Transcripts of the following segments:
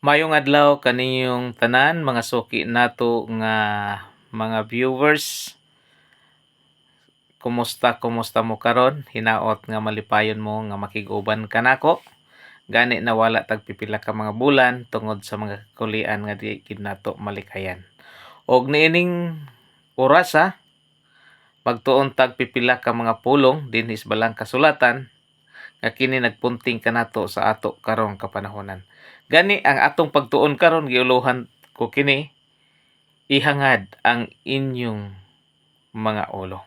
Mayong adlaw kaniyong tanan mga suki nato nga mga viewers. Kumusta mo karon? Hinaot nga malipayon mo nga makig-uban kanako. Gani na wala tag pipila ka mga bulan tungod sa mga kulian nga di gid nato malikayan. Og niining oras magtuon tag pipila ka mga pulong dinhi sa balang kasulatan nga kini nagpunting kanato sa ato karong kapanahonan. Gani ang atong pagtuon karon giuluhan ko kini ihangad ang inyong mga ulo.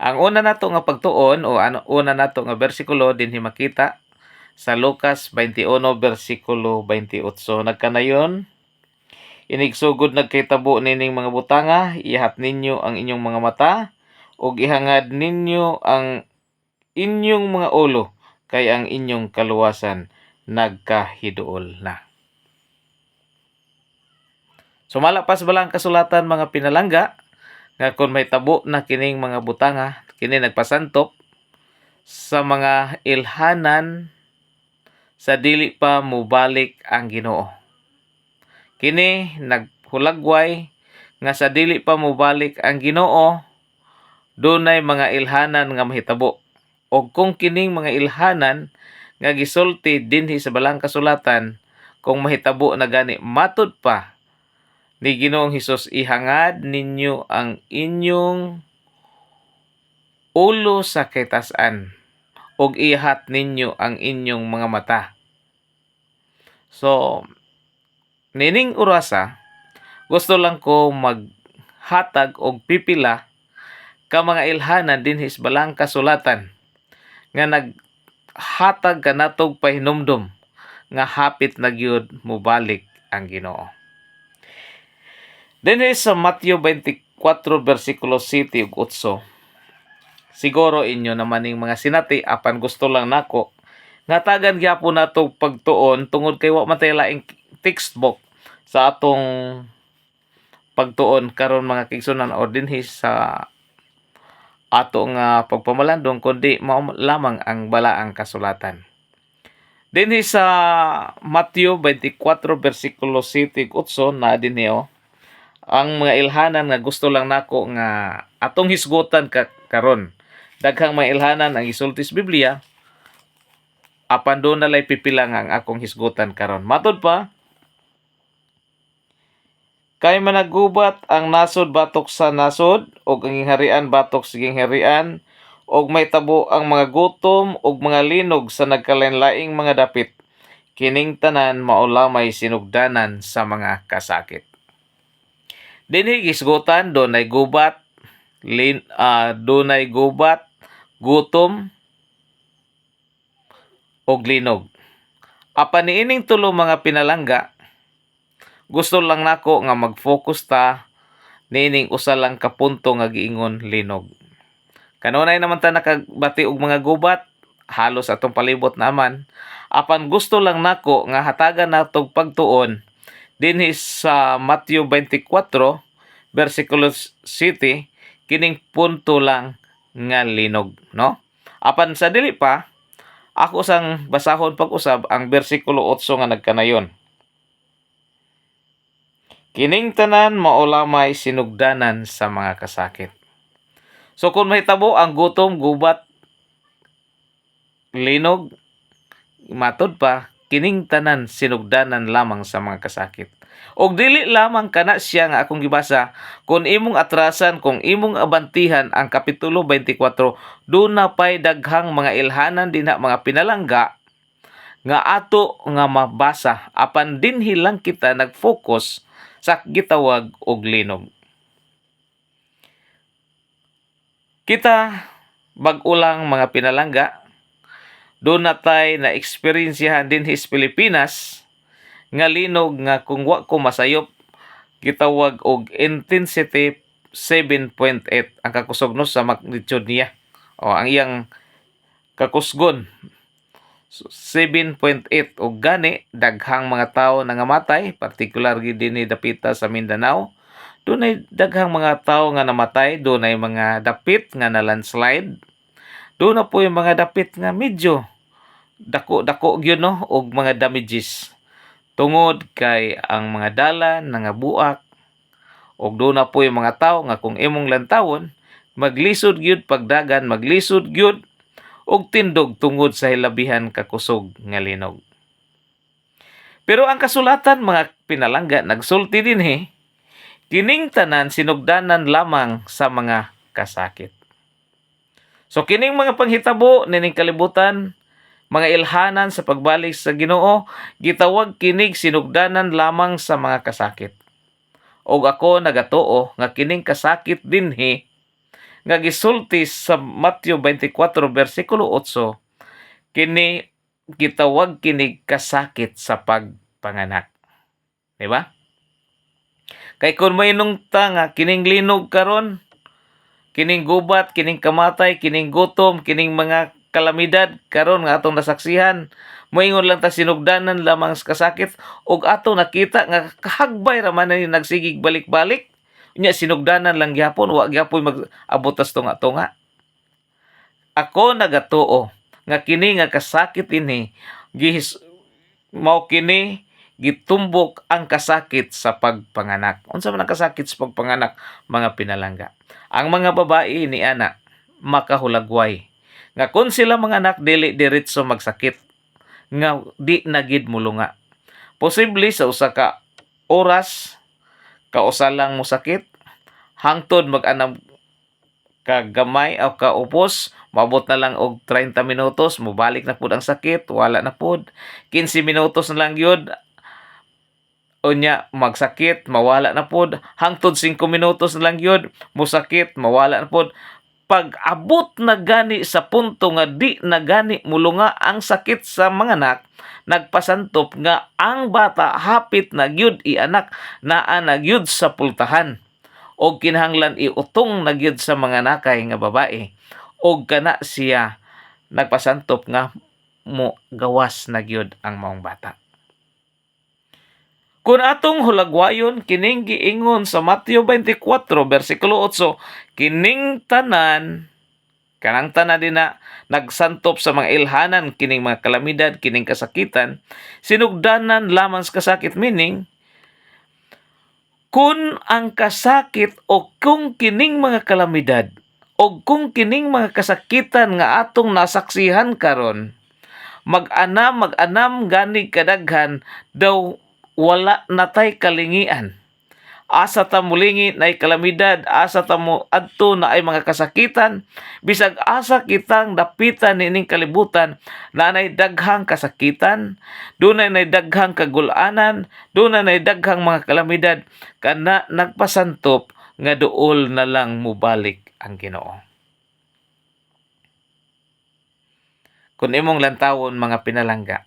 Ang una nato nga pagtuon o una nato nga bersikulo dinhi makita sa Lucas 21 bersikulo 28. Nagkanayon, inigsugod nagkitabo nining mga butanga, ihat ninyo ang inyong mga mata ug ihangad ninyo ang inyong mga ulo kay ang inyong kaluwasan nagkahiduol na. Sumala pas balang kasulatan mga pinalangga nga kung may tabo na kining mga butanga, kini nagpasantop sa mga ilhanan sa dili pa mubalik ang Ginoo. Kini naghulagway nga sa dili pa mubalik ang Ginoo, dunay mga ilhanan nga mahitabo. Og kung kining mga ilhanan nga gisulti dinhi sa balang kasulatan, kung mahitabo na gani matud pa ni Ginoong Hesus, ihangad ninyo ang inyong ulo sa kitasan ug ihat ninyo ang inyong mga mata. So, nining orasa, gusto lang ko maghatag og pipila ka mga ilhanan dinhi sa balang kasulatan nga naghatag kanatog pahinumdom nga hapit na gyud mobalik ang Ginoo. Dinhi sa Mateo 24 bersikulo 7 ug 8. Siguro inyo naman ning mga sinati apan gusto lang nako nga tagan gyapon nato pagtuon tungod kay wa man tay laing textbook sa atong pagtuon karon mga kigsunan o dinhi sa ato nga pagpamalandong kundi mao lamang ang balaang kasulatan. Dinhi sa Mateo 24 bersikulo 7 ug 8 na dinhi ang mga ilhanan nga gusto lang nako nga atong hisgutan karon. Daghang mga ilhanan ang isulti sa Biblia, apan doon nalay pipila nga ang akong hisgutan karon. Matod pa, kay managubat ang nasod batok sa nasod, og ang gingharian batok sa gingharian, og may tabo ang mga gutom og mga linog sa nagkalain-laing mga dapit. Kining tanan maulamay sinugdanan sa mga kasakit. Dinhi gisgutan dunay gubat, dunay gubat, gutom og linog. Apan niining tulo mga pinalangga, gusto lang nako nga mag-focus ta niining usa lang ka punto nga giingon linog. Kanunay naman ta nakabati og mga gubat, halos atong palibot naman. Apan gusto lang nako nga hatagan natog pagtuon dinhi sa Mateo 24 bersikulo 7 kining punto lang nga linog, no? Apan sa dili pa ako sang basahon pag-usab ang bersikulo 8 nga nagkanayon. Kining tanan maulamay sinugdanan sa mga kasakit. So kung mahitabo ang gutom, gubat, linog, matod pa, kining tanan sinugdanan lamang sa mga kasakit. Og dili lamang kana siya nga akong gibasa, kung imong atrasan, kung imong abantihan ang kapitulo 24, doon na pa'y daghang mga ilhanan dinha mga pinalangga nga ato nga mabasa, apan dinhi lang kita nag-focus sa gitawag og linog. Kita bag-ulang mga pinalangga, doon na tayo na eksperyensyahan din sa Pilipinas nga linog nga kung wa ko masayop gitawag og intensity 7.8 ang kakusog sa magnitude niya. O ang iyang kakusgon 7.8 og gani daghang mga tawo nangamatay, particular gid dinhi dapita sa Mindanao. Dunay daghang mga tawo nga namatay, dunay mga dapit nga na landslide. Doon na po yung mga dapit nga medyo dako gyud no og mga damages tungod kay ang mga dalan nangabuak og doon na po yung mga tao nga kung imong lantawon maglisod gyud pagdagan, maglisod gyud og tindog tungod sa hilabihan kakusog nga linog. Pero ang kasulatan mga pinalangga nagsulti dinhi kining tanan sinugdanan lamang sa mga kasakit. So kining mga panghitabo nining kalibutan, mga ilhanan sa pagbalik sa Ginoo, gitawag kinig sinugdanan lamang sa mga kasakit. Og ako nagatuo nga kining kasakit dinhi nga gisulti sa Mateo 24 bersikulo 8, kini gitawag kinig kasakit sa pagpanganak. Di ba? Kay kung mainong ta nga kining linog karon, kining gubat, kining kamatay, kining gutom, kining mga kalamidad karon nga atong nasaksihan, moingon lang ta sinugdanan lamang sa kasakit ug ato nakita nga kahagbay ra man ni nagsigig balik-balik. Unya sinugdanan lang gyapon, wa gyapon mag-abot tas tunga-tunga. Ako nagatuo nga kini nga kasakit ini mao kini gitumbok ang kasakit sa pagpanganak. Unsa man ang kasakit sa pagpanganak, mga pinalangga? Ang mga babae ni ana makahulagway. Nga kung sila mga anak dili diretso magsakit nga di nagid mulunga. Posible sa usa ka oras kausa lang mo sakit hangtod mag-anam ka gamay o kaupos, mabot na lang og 30 minutos, mubalik na pud ang sakit, wala na pud. 15 minutos na lang yun, unya magsakit, mawala na pud. Hangtod 5 minutos na lang yun, musakit, mawala na pud. Pag abot na gani sa punto nga di na gani mulunga ang sakit sa mga anak, nagpasantop nga ang bata hapit na gyud ianak naa na gyud sa pultahan og kinahanglan iutong na gyud sa mga nakay nga babae og kana siya nagpasantop nga mo gawas na gyud ang maong bata. Kung atong hulagwayon kining giingon sa Mateo 24 bersikulo 8, kining tanan kanang tanan din na nagsantop sa mga ilhanan kining mga kalamidad, kining kasakitan, sinugdanan lamang sa kasakit, meaning kung ang kasakit o kung kining mga kalamidad o kung kining mga kasakitan nga atong nasaksihan karon mag-anam gani kadaghan daw wala natay kalingian. Asa ta mulingi na kalamidad, asa ta mo adto na ay mga kasakitan, bisag asa kitang dapitan nining kalibutan na nay daghang kasakitan, dunay nay daghang kagulanan, dunay nay daghang mga kalamidad, kana nagpasantop nga duol na lang mubalik ang Ginoo. Kung imong lantawon mga pinalangga,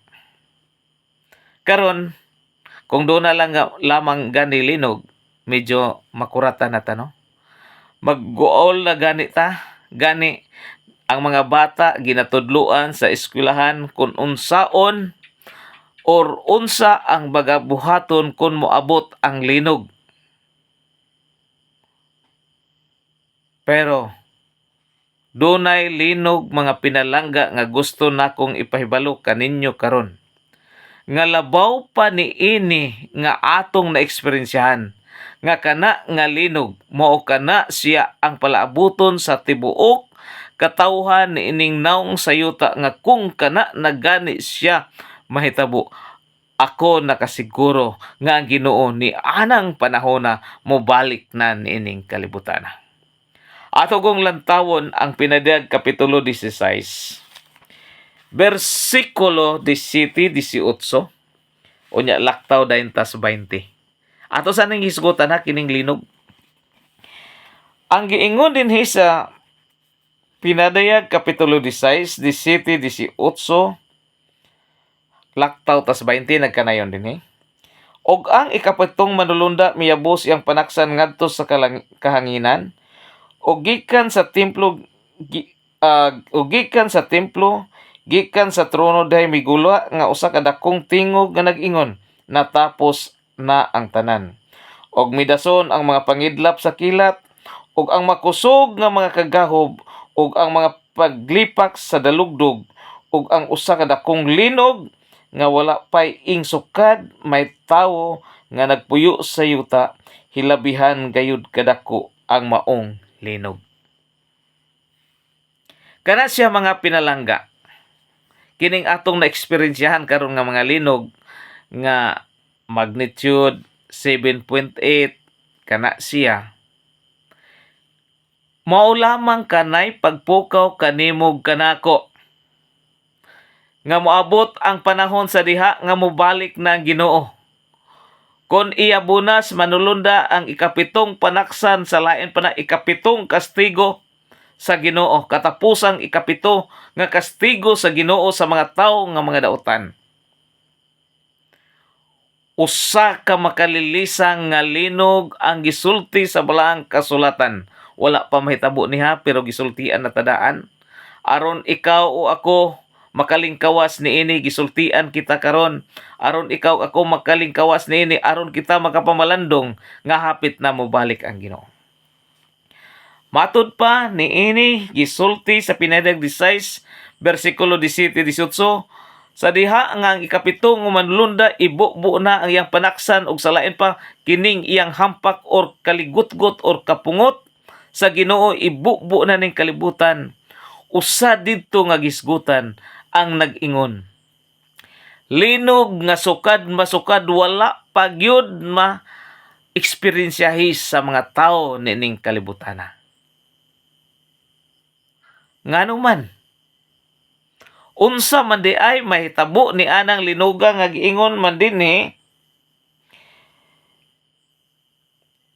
karon kung doon na lang lamang gani linog, medyo makuratan na ta, no? Mag-goal na gani ta, gani ang mga bata ginatudluan sa eskwelahan kung unsaon or unsa ang bagabuhaton kung moabot ang linog. Pero dunay linog mga pinalangga nga gusto nakong ipahibalo kaninyo karon. Nga labaw pa ni ini nga atong naeksperyensyahan nga kana nga linog mao kana siya ang palaabuton sa tibuok katawhan ni ining naong sayuta nga kung kana nagani siya mahitabo, ako nakasiguro nga ang Ginoo ni anang panahona mobalik na niining kalibutan. Ato kong lantawon ang Pinadiyag Kapitulo 16 versikulo 17-18, unya laktaw 20. Ato sa ning hisgutan ha kining linog. Ang giingon din sa Pinadiyag Kapitulo 16, 17-18, laktaw 20 nagkanayon din Og ang ikapitong manulunda miyabos iyang panaksan ngadto sa kahanginan, og gikan sa templo gikan sa trono dahi migula nga usa ka dakong tingog nga nag-ingon, natapos na ang tanan. Og midason ang mga pangidlap sa kilat, og ang makusog nga mga kagahob, og ang mga paglipak sa dalugdog, ug ang usa ka dakong linog nga wala pay ing sukad may tawo nga nagpuyo sa yuta, hilabihan gayud kadako ang maong linog. Kana siya mga pinalangga. Kining atong na-eksperyensyahan karon nga mga linog nga magnitude 7.8 kana siya. Mao lamang kanay pagpukaw kanimog kanako nga moabot ang panahon sa diha nga mobalik na ang Ginoo. Kon iya bunas manulunda ang ikapitong panaksan sa lain pa na ikapitong kastigo sa Ginoo, katapusang ikapito nga kastigo sa Ginoo sa mga tawo nga mga dautan. Usa ka makalilisang nga linog ang gisulti sa balaang kasulatan. Wala pa mahitabo niha pero gisultian na tadaan. Aron ikaw o ako makalingkawas niini, gisultian kita karon. Aron ikaw ako makalingkawas niini, aron kita makapamalandong nga hapit na mobalik ang Ginoo. Matud pa niini gisulti sa Pinaydag 16 bersikulo 17-18, sa diha nga ang ikapitong manlunda ibubo na ang iyang panaksan ug sa lain pa kining iyang hampak or kaligutgot or kapungot sa Ginoo ibubo na ning kalibutan. Usa didto nga gisgutan ang nag-ingon, linog nga sukad masukad wala pagyud ma-eksperyensyahi sa mga tawo nining kalibutana. Ngano man, unsa man di ay mahitabo ni anang linuga nga giingon man dinhi,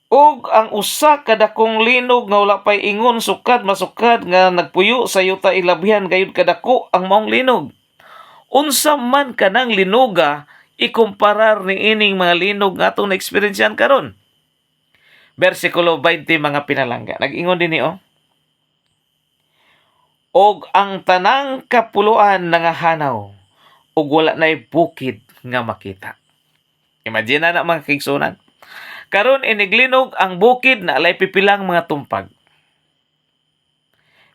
ug ang usa ka dakong linog nga wala pay ingon sukad masukad nga nagpuyo sa yuta, ilabihan gayud kadako ang maong linog. Unsa man kanang linuga ikumparar ni ining mga linog nga atong na-eksperyensyahan karon. Bersikulo 20 mga pinalangga. Nag-ingon dinhi og ang tanang kapuluan nangahanaw ug wala nay bukid nga makita. Imagine na mga kaigsunan. Karon iniglinog ang bukid na alay pipilang mga tumpag.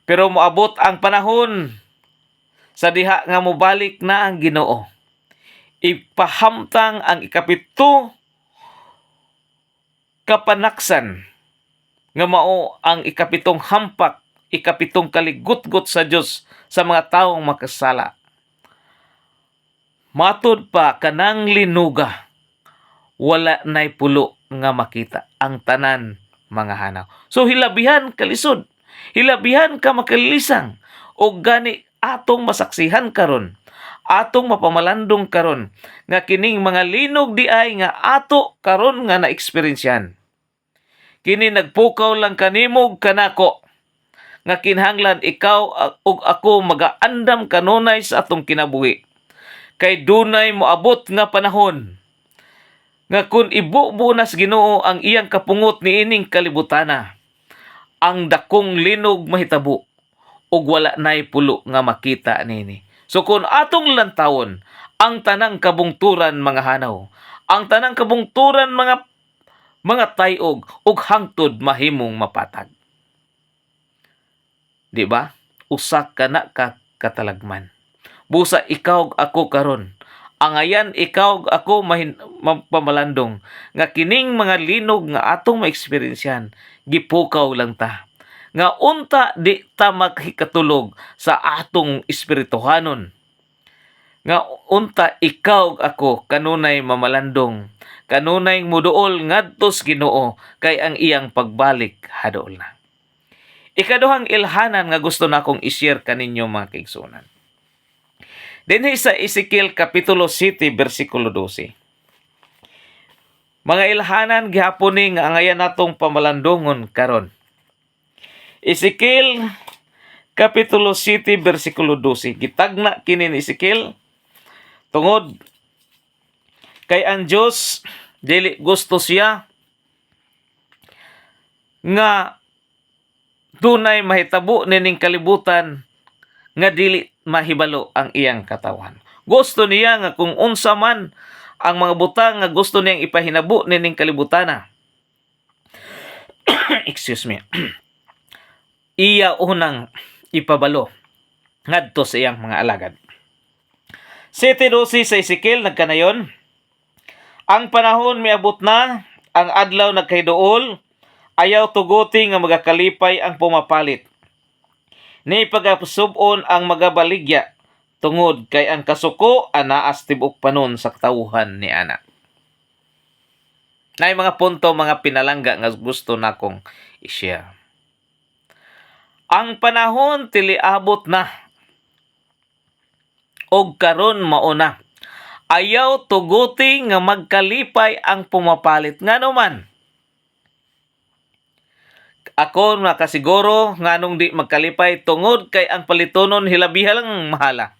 Pero moabot ang panahon sa diha nga mobalik na ang Ginoo. Ipahamtang ang ikapito kapanaksan nga mao ang ikapitong hampak, ikapitong kaligutgot sa Dios sa mga taong makasala. Matud pa kanang linuga wala nay pulo nga makita ang tanan mga hanaw. So hilabihan kalisod, hilabihan ka makalilisang o gani atong masaksihan karon, atong mapamalandong karon nga kining mga linog di ay nga ato karon nga na-eksperyensyahan. Kini nagpukaw lang kanimog kanako nga kinahanglan ikaw ug ako magaandam kanunay sa atong kinabuhi. Kay dunay moabot nga panahon nga kun ibubo nas Ginoo ang iyang kapungot niining kalibutana, ang dakong linog mahitabo ug wala nay pulo nga makita nini. So kun atong lantawon ang tanang kabungturan mga hanaw, ang tanang kabungturan mga tayog ug hangtod mahimong mapatag. Di ba? Usa ka na ka katalagman. Busa ikaw ako karon. Angayan ikaw ako pamalandong nga kining mga linog nga atong maeksperiensyahan gipukaw lang ta. Nga unta di ta maghikatulog sa atong espirituhanon. Nga unta ikaw ako kanunay mamalandong, kanunay muduol ngadtos Ginoo kay ang iyang pagbalik haduol na. Ikaduhang ilhanan nga gusto na akong i-share kaninyo mga kaigsunan. Dinhi sa Ezekiel Kapitulo 7, versikulo 12. Mga ilhanan gihapon ni nga angayan natong pamalandongon karon. Ezekiel Kapitulo 7, versikulo 12. Gitagna kini ni Ezekiel tungod kay ang Dios dili gusto siya nga dunay mahitabo nining kalibutan nga dili mahibalo ang iyang katawan. Gusto niya nga kung unsa man ang mga butang nga gusto niyang ipahinabo nining kalibutana. Excuse me. Iya unang ipabalo ngadto sa iyang mga alagad. 7:12 sa Ezekiel nagkanayon, ang panahon miabot na, ang adlaw nagkayduol, ayaw tuguti nga magakalipay ang pumapalit. Ni pagapusubon ang magabaligya, tungod kay ang kasuko anaas tibok panon sa katawuhan ni ana. Nay mga punto, mga pinalangga nga gusto nakong i-share. Ang panahon tiliabot na og karon mauna. Ayaw tuguti nga magkalipay ang pumapalit. Ngano man? Ako nakasiguro nganong di magkalipay tungod kay ang palitonon hilabiha lang mahala.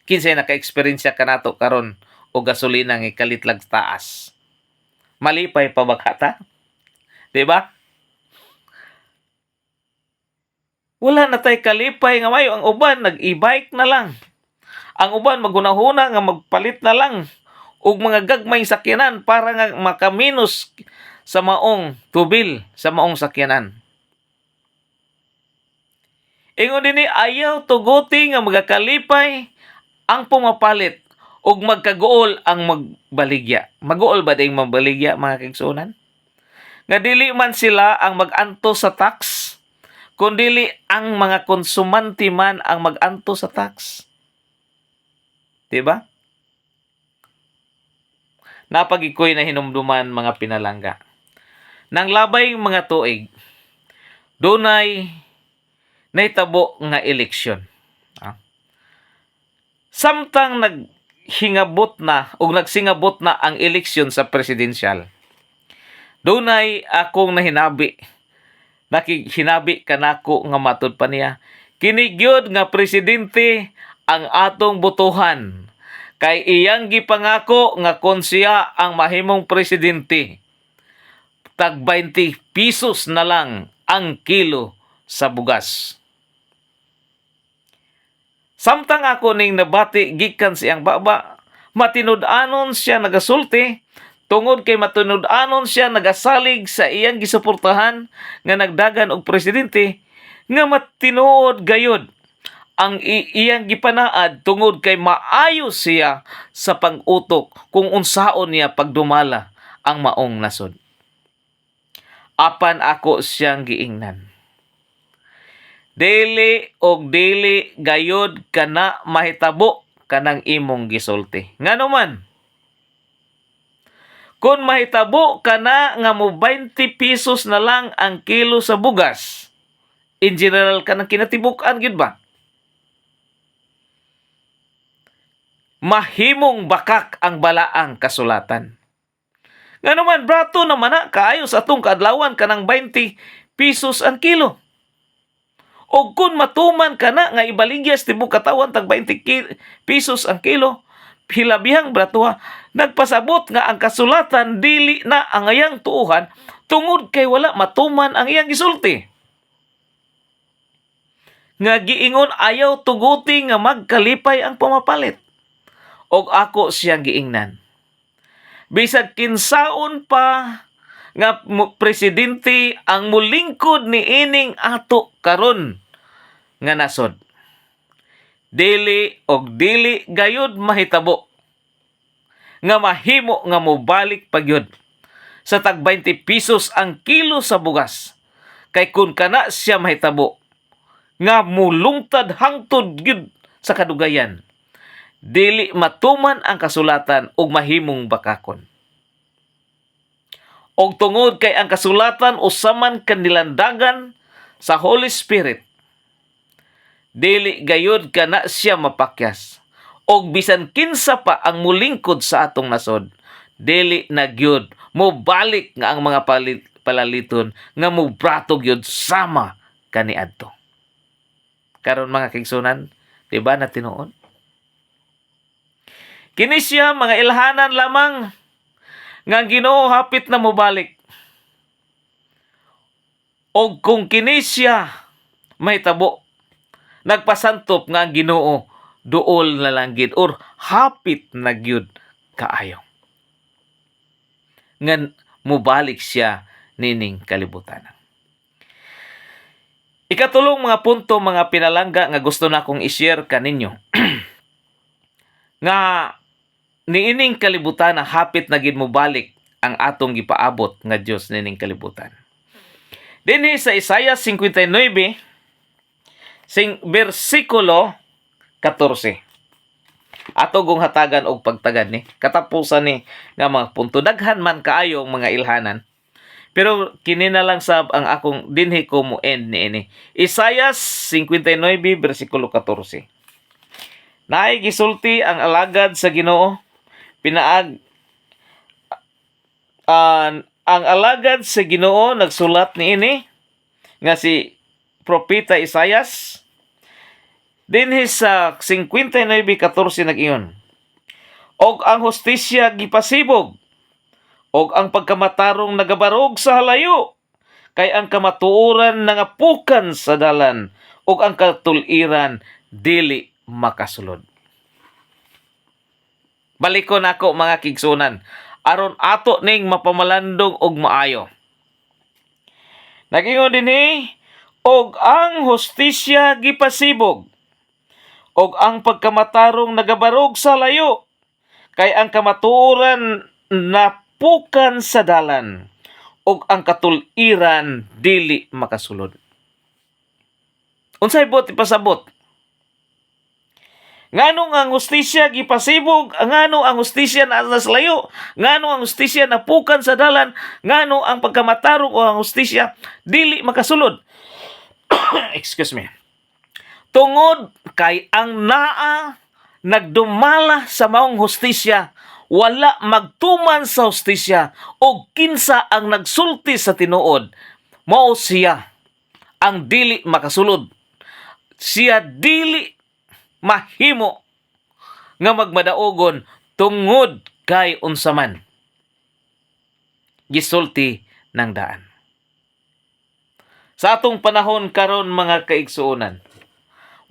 Kinsay naka-eksperyensya kanato karon og gasolina nga kalitlag taas. Malipay pa ba kata? Diba? Wala na tay kalipay nga mayo. Ang uban nag-e-bike na lang. Ang uban magunahuna nga magpalit na lang og mga gagmayng sakyanan para nga makaminos sa maong tubil sa maong sakyanan. Ingon dinhi ayaw tuguti nga magakalipay ang pumapalit ug magkaguol ang magbaligya. Maguol ba ding magbaligya mga kaigsuonan? Nga dili man sila ang mag-anto sa tax, kundili ang mga konsumante man ang mag-anto sa tax. Diba? Napagikoy na hinumduman mga pinalangga. Nang labay mga tuig, dunay nahitabo nga eleksyon. Samtang nagsingabot na ang eleksyon sa presidensyal, dunay akong nakihinabi kanako nga matud pa niya, kini gyud nga presidente ang atong botohan, kay iyang gipangako nga kon siya ang mahimong presidente, tag 20 pesos na lang ang kilo sa bugas. Samtang ako ning nabati gikan siyang baba, matinud-anon siya nagasulti, tungod kay matinud-anon siya nagasalig sa iyang gisuportahan nga nagdagan og presidente, nga matinuod gayud ang iyang gipanaad tungod kay maayo siya sa pag-utok kung unsaon niya pagdumala ang maong nasod. Apan ako siyang giingnan, dili gayud kana mahitabo kanang imong gisulti. Ngano man? Kung mahitabo kana nga mo 20 pesos na lang ang kilo sa bugas, in general kanang kinatibuk-an gid ba? Mahimong bakak ang balaang kasulatan. Ngano man, brato naman na kaayo sa atong kaadlawan kanang 20 pesos ang kilo. O kung matuman ka na nga ibaligyas tibok katawan tag 20 pesos ang kilo, hilabihang bratuha, nagpasabot nga ang kasulatan dili na ang iyang tuuhan tungod kay wala matuman ang iyang gisulti. Nga giingon ayaw tuguti nga magkalipay ang pumapalit. Og ako siyang giingnan, bisag kinsaon pa nga presidente ang mulingkod ni ining ato karon nga nasod, dili gayud mahitabo nga mahimo nga mobalik pagyud sa tag 20 pesos ang kilo sa bugas, kay kun kana siya mahitabo nga mulungtad hangtod gyud sa kadugayan, dili matuman ang kasulatan ug mahimong bakakon. Og tungod kay ang kasulatan usaman kanilandagan sa Holy Spirit, dili gayud kana siya mapakyas. Og bisan kinsa pa ang mulingkod sa atong nasod, dili na gyud mobalik nga ang mga palaliton nga mobrato gyud sama kaniadto. Karon mga kaigsunan, di ba na tinuod? Kini siya mga ilhanan lamang nga ang Ginoo hapit na mobalik. O kung kini siya mahitabo, nagpasantop nga ang Ginoo duol na lang gid or hapit na gyud kaayo nga mobalik siya nining kalibutan. Ikatulong mga punto, mga pinalangga nga gusto na kong i-share kaninyo. nga niining kalibutan na hapit na gid mo balik ang atong gipaabot nga Dios nining kalibutan. Dinhi sa Isaiah 59 versikulo 14. Ato gong hatagan og pagtagad ni katapusan ni nga mga punto, daghan man kaayo mga ilhanan. Pero kini na lang sab ang akong dinhi ko mo end niini. Isaiah 59 versikulo 14. Naay gisulti ang alagad sa Ginoo, pinaag ang alagad sa Ginoo nagsulat niini nga si propeta Isaias. Dinhi sa 59:14 nag-ingon, og ang hustisya gipasibog, og ang pagkamatarong nagabarog sa halayo, kay ang kamatuoran nangapukan sa dalan, og ang katuliran dili makasulod. Balikon ako mga kigsunan, aron ato ning mapamalandong og maayo. Nag-ingon dinhi, og ang hustisya gipasibog, og ang pagkamatarong nagabarog sa layo, kay ang kamatuoran napukan sa dalan, og ang katuliran dili makasulod. Unsay bot ipasabot? Nganong ang hustisya gipasibog, nganong ang hustisya na sa layo, nganong ang hustisya napukan sa dalan, nganong ang pagkamatarong o ang hustisya dili makasulod. Excuse me. Tungod kay ang naa nagdumala sa maong hustisya, wala magtuman sa hustisya, o kinsa ang nagsulti sa tinuod, mao siya ang dili makasulod. Siya dili mahimo nga magmadaogon tungod kay unsaman gisulti ng daan. Sa atong panahon karon mga kaigsuonan,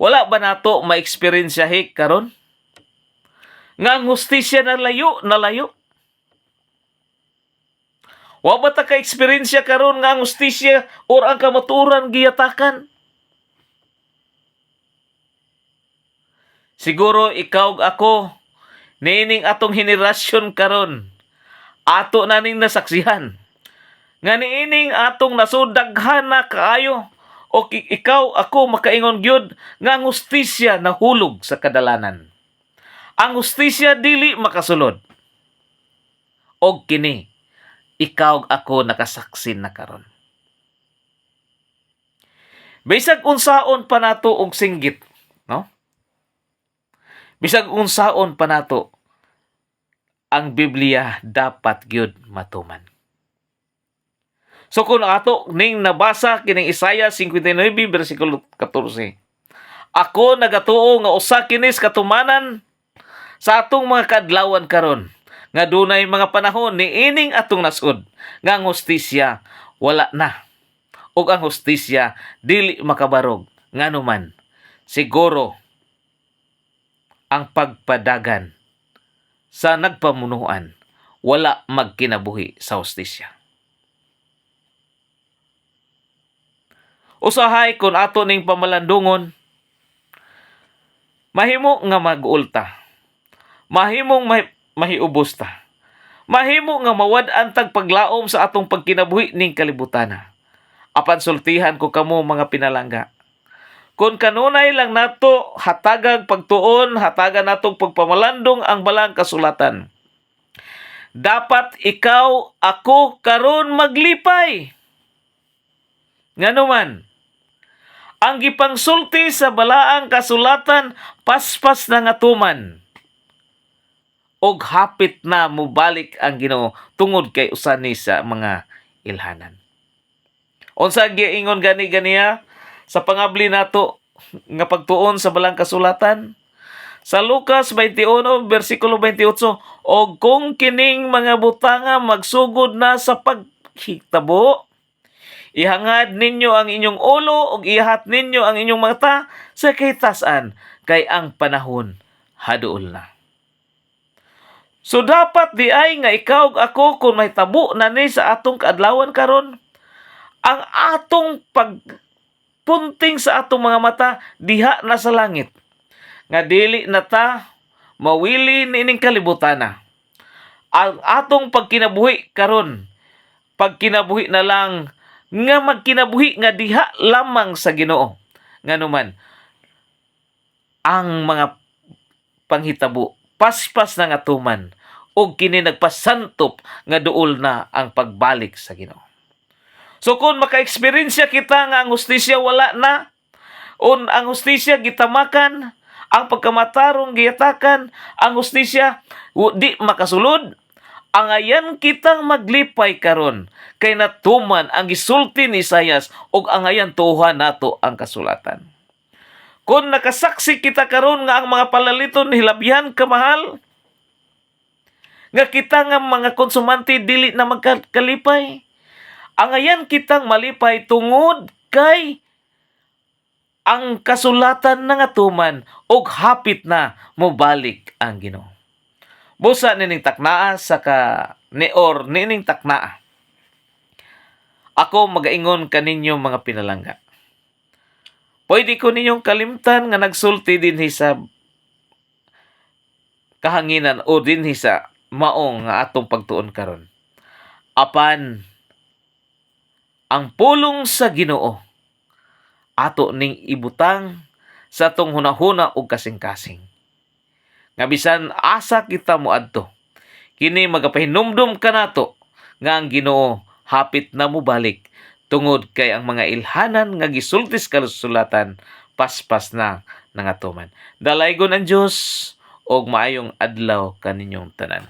wala ba nato ma-experiensyahi karon nga ang hustisya na layo? Wa ba ta ka-experiensya karon nga ang hustisya or ang kamatuoran giyatakan? Siguro ikaw ug ako, niining atong henerasyon karon, ato na ning nasaksihan nga niining atong nasudaghan na kaayo, o ikaw ako makaingon gyud nga ang hustisya nahulog sa kadalanan. Ang hustisya dili makasulod. Og kini ikaw ako nakasaksin na karon. Bisag unsaon pa nato og singgit, no? Bisag unsaon pa nato, ang Biblia dapat gyud matuman. So kung ato ning nabasa kining Isaiah 59 versikulo 14, ako nagatuo nga usa kinis katumanan sa atong mga kadlawan karon, nga dunay mga panahon niining atong nasud nga ang hustisya wala na, ug ang hustisya dili makabarog. Nganuman siguro ang pagpadagan sa nagpamunuan wala magkinabuhi sa hustisya. Usahay kung ato ning pamalandungon, mahimo nga mag-ulta, mahimong mahiubos ta, mahimo nga mawad-an tag paglaom sa atong pagkinabuhi ning kalibutana. Apan sultihan ko kamo mga pinalangga, kung kanunay lang nato hatagag pagtuon, hatagan natong pagpamalandong ang balang kasulatan, dapat ikaw ako karon maglipay. Nganuman, ang gipangsulti sa balaang kasulatan paspas na nga tuman, og hapit na mubalik ang Ginoo tungod kay usa ni sa mga ilhanan. Unsa giingon gani-ganiya sa pangabli nato nga pagtuon sa balang kasulatan? Sa Lucas 21 versikulo 28, og kung kining mga butanga magsugod na sa paghitabo, ihangad ninyo ang inyong ulo ug ihat ninyo ang inyong mata sa kitasan, kay ang panahon haduol na. So dapat di ay nga ikaw ug ako kung may tabo na ni sa atong kaadlawan karon, ang atong pagpunting sa atong mga mata diha na sa langit, nga dili na ta mawili nining kalibutan na. Ang atong pagkinabuhi karon, pagkinabuhi na lang nga magkinabuhi nga diha lamang sa Ginoo. Nganuman ang mga panghitabo paspas na nga tuman ug kini nagpasantop nga duol na ang pagbalik sa Ginoo. So kung maka-eksperyensya kita nga ang hustisya wala na, ang hustisya gitamakan, ang pagkamatarong giyatakan, ang hustisya di makasulod, angayan kitang maglipay karon kay natuman ang gisulti ni Isaias ug angayan tuhan nato ang kasulatan. Kung nakasaksi kita karon nga ang mga palaliton hilabyan kamahal, nga kita nga mga konsumante dili na magkalipay, angayan kitang malipay tungod kay ang kasulatan na nga tuman og hapit na mobalik ang Ginoo. Busa nining taknaa nining taknaa. Ako magaingon kaninyo mga pinalangga. Pwede ko ninyong kalimtan nga nagsulti dinhi sa kahanginan o dinhi sa maong nga atong pagtuon karon. Apan ang pulong sa Ginoo ato ning ibutang sa atong hunahuna ug kasing-kasing. Nga bisan asa kita moadto, kini magapahinumdum kanato nga ang Ginoo hapit na mobalik tungod kay ang mga ilhanan nga gisultis kasulatan paspas na nangatuman. Dalaygon ang Dios og maayong adlaw kaninyong tanan.